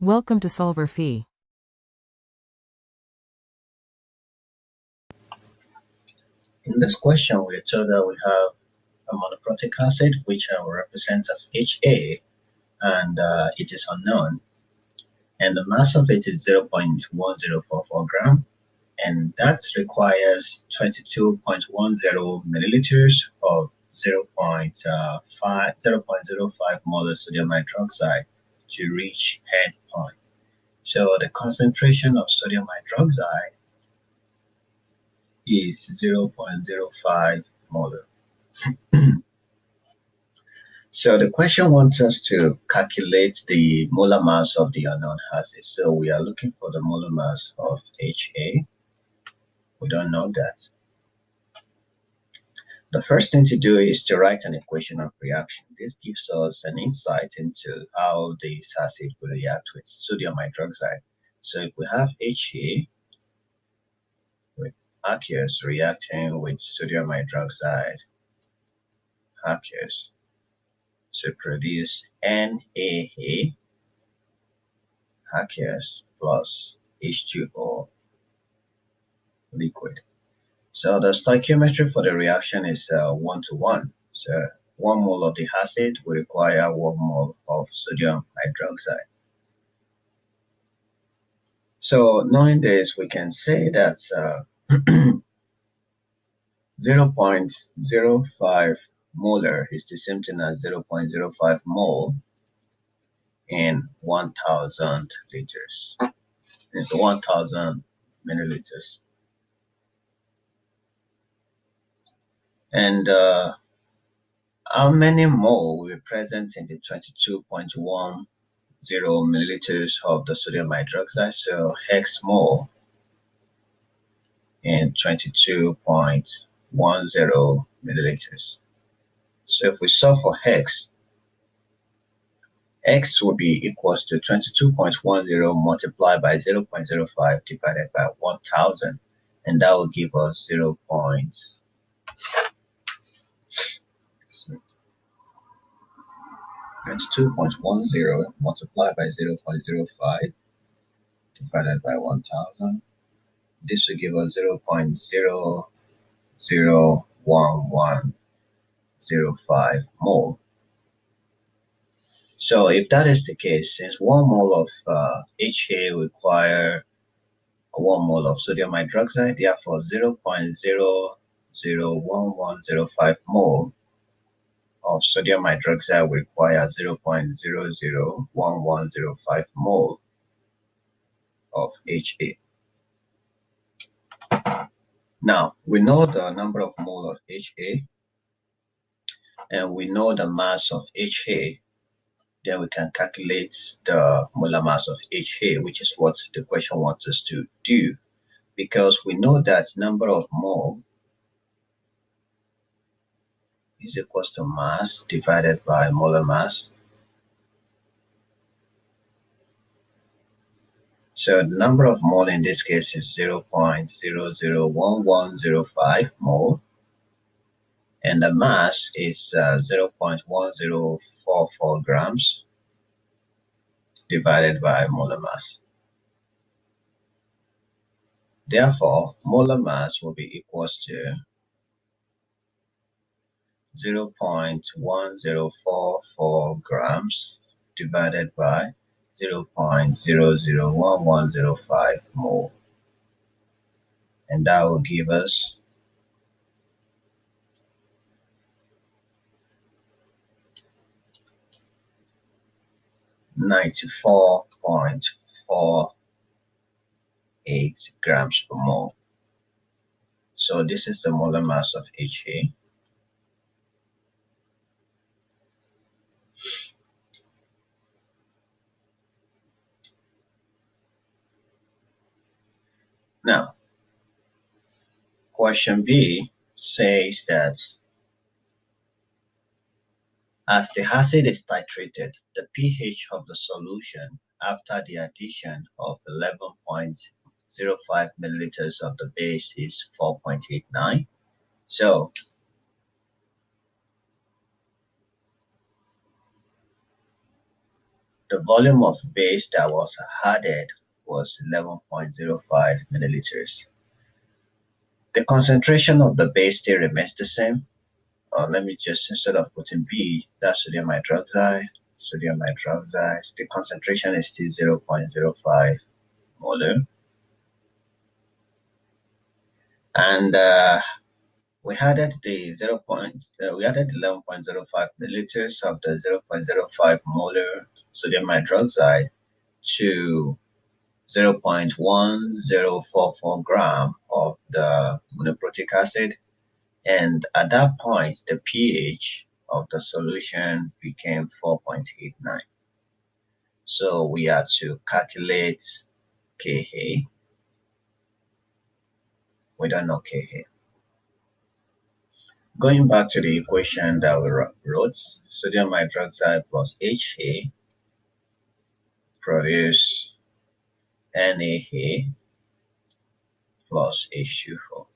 Welcome to solverfy. In this question, we're told that we have a monoprotic acid, which I will represent as HA, and it is unknown. And the mass of it is 0.1044 gram, and that requires 22.10 milliliters of 0.05 molar sodium hydroxide to reach head point. So the concentration of sodium hydroxide is 0.05 molar. So the question wants us to calculate the molar mass of the unknown acid. So we are looking for the molar mass of HA. We don't know that. The first thing to do is to write an equation of reaction. This gives us an insight into how this acid will react with sodium hydroxide. So if we have HA with aqueous reacting with sodium hydroxide aqueous to produce NaA aqueous plus H2O liquid. So the stoichiometry for the reaction is 1:1. So 1 mole of the acid will require 1 mole of sodium hydroxide. So knowing this, we can say that 0.05 molar is the same thing as 0.05 mole in 1,000 liters, in 1,000 milliliters. And how many mole will be present in the 22.10 milliliters of the sodium hydroxide? So hex mole in 22.10 milliliters. So if we solve for x will be equals to 22.10 multiplied by 0.05 divided by 1,000, and that will give us 22.10 multiplied by 0.05 divided by 1,000. This will give us 0.001105 mole. So if that is the case, since 1 mole of HA require 1 mole of sodium hydroxide, therefore 0.001105 mole of sodium hydroxide will require 0.001105 mole of HA. Now, we know the number of mole of HA, and we know the mass of HA. Then we can calculate the molar mass of HA, which is what the question wants us to do, because we know that number of mole is equals to mass divided by molar mass. So the number of mole in this case is 0.001105 mole, and the mass is 0.1044 grams divided by molar mass. Therefore, molar mass will be equals to 0.1044 grams divided by 0.001105 mole, and that will give us 94.48 grams per mole. So this is the molar mass of HA. Now, question B says that as the acid is titrated, the pH of the solution after the addition of 11.05 milliliters of the base is 4.89. So The volume of base that was added was 11.05 milliliters. The concentration of the base still remains the same. Let me just, instead of putting B, that's sodium hydroxide, the concentration is still 0.05 molar. And we added the 11.05 milliliters of the 0.05 molar sodium hydroxide to 0.1044 gram of the monoprotic acid, and at that point the pH of the solution became 4.89. So we had to calculate Ka. We don't know Ka. Going back to the equation that we wrote, sodium hydroxide plus Ha produce NaA plus H2O.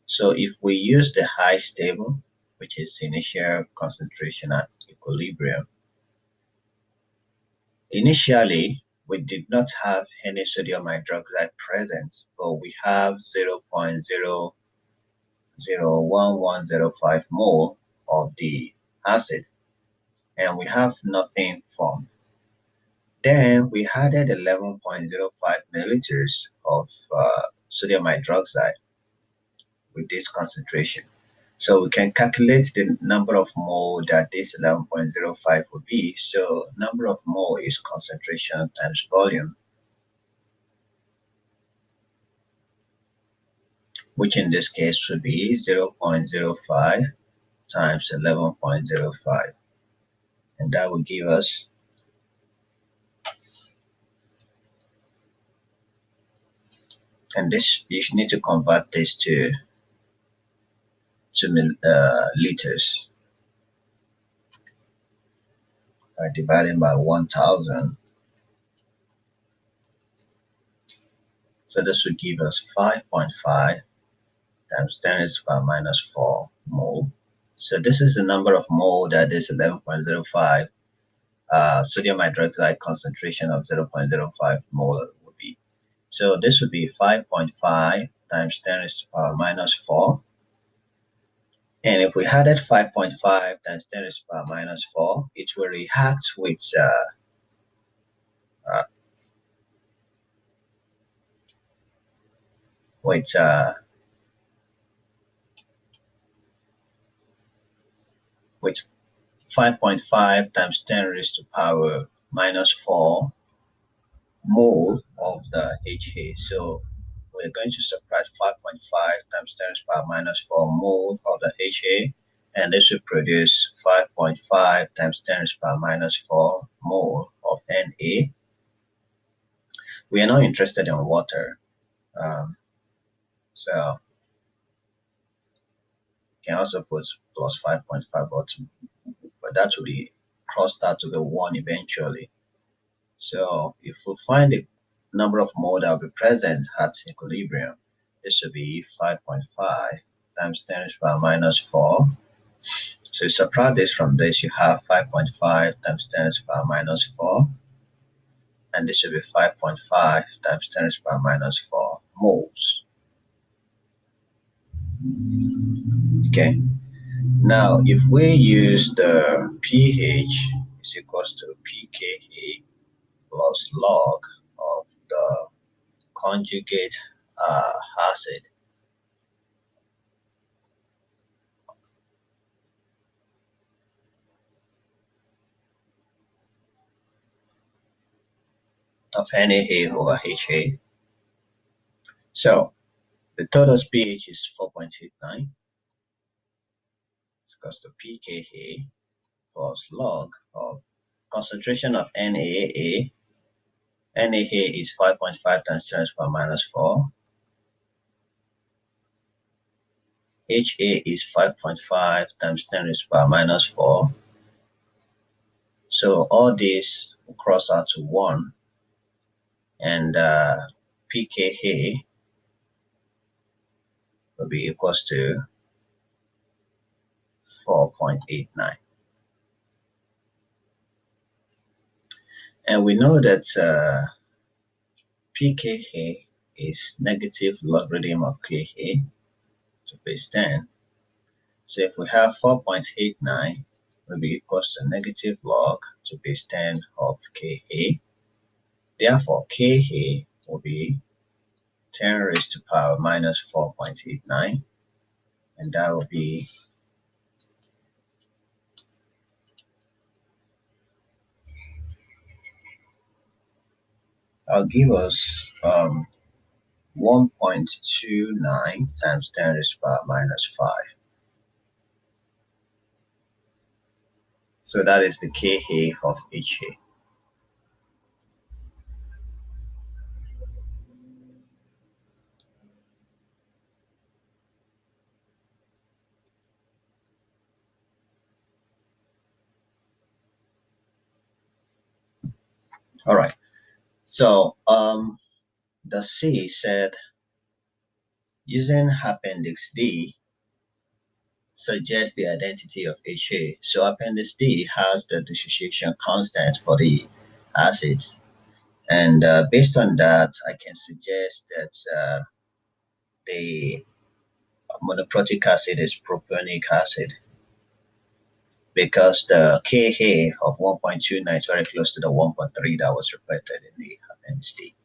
So if we use the high stable, which is initial concentration at equilibrium, initially we did not have any sodium hydroxide present, but we have 0.001105 mole of the acid, and we have nothing formed. Then we added 11.05 milliliters of sodium hydroxide with this concentration. So we can calculate the number of mole that this 11.05 would be. So number of mole is concentration times volume, which in this case would be 0.05 times 11.05. And that will give us and this, you need to convert this to liters by dividing by 1000. So this would give us 5.5 times 10 raised to the power minus 4 mole. So this is the number of mole that this 11.05 sodium hydroxide concentration of 0.05 mole would be. So this would be 5.5 times 10 raised to the power minus 4. And if we added 5.5 times 10 raised to the power minus 4, it will react with 5.5 times 10 raised to power minus 4 mole of the HA. So we're going to subtract 5.5 times 10 raised to power minus 4 mole of the HA, and this will produce 5.5 times 10 raised to power minus 4 mole of Na. We are not interested in water, so you can also put plus 5.5, but that will be crossed out to the 1 eventually. So if we find the number of mole that will be present at equilibrium, this will be 5.5 times 10 raised to the power minus 4. So you subtract this from this, you have 5.5 times 10 raised to the power minus 4. And this will be 5.5 times 10 raised to the power minus 4 moles. Okay. Now, if we use the pH is equals to pKa plus log of the conjugate acid of Na over Ha. So the total pH is 4.89. It's equals to pKa plus log of concentration of NaA. NaA is 5.5 times 10 raised to the power minus 4. Ha is 5.5 times 10 raised to the power minus 4. So all these will cross out to 1, and pKa will be equals to 4.89. And we know that pKa is negative logarithm of Ka to base 10. So if we have 4.89 will be equals to negative log to base 10 of Ka. Therefore, Ka will be 10 raised to power minus 4.89, and that will be I'll give us 1.29 times 10 raised to power minus 5. So that is the Ka of HA. All right. So the C said using appendix D suggests the identity of HA. So appendix D has the dissociation constant for the acids. And based on that, I can suggest that the monoprotic acid is propionic acid because the Ka of 1.29 is very close to the 1.3 that was reported in the appendix D.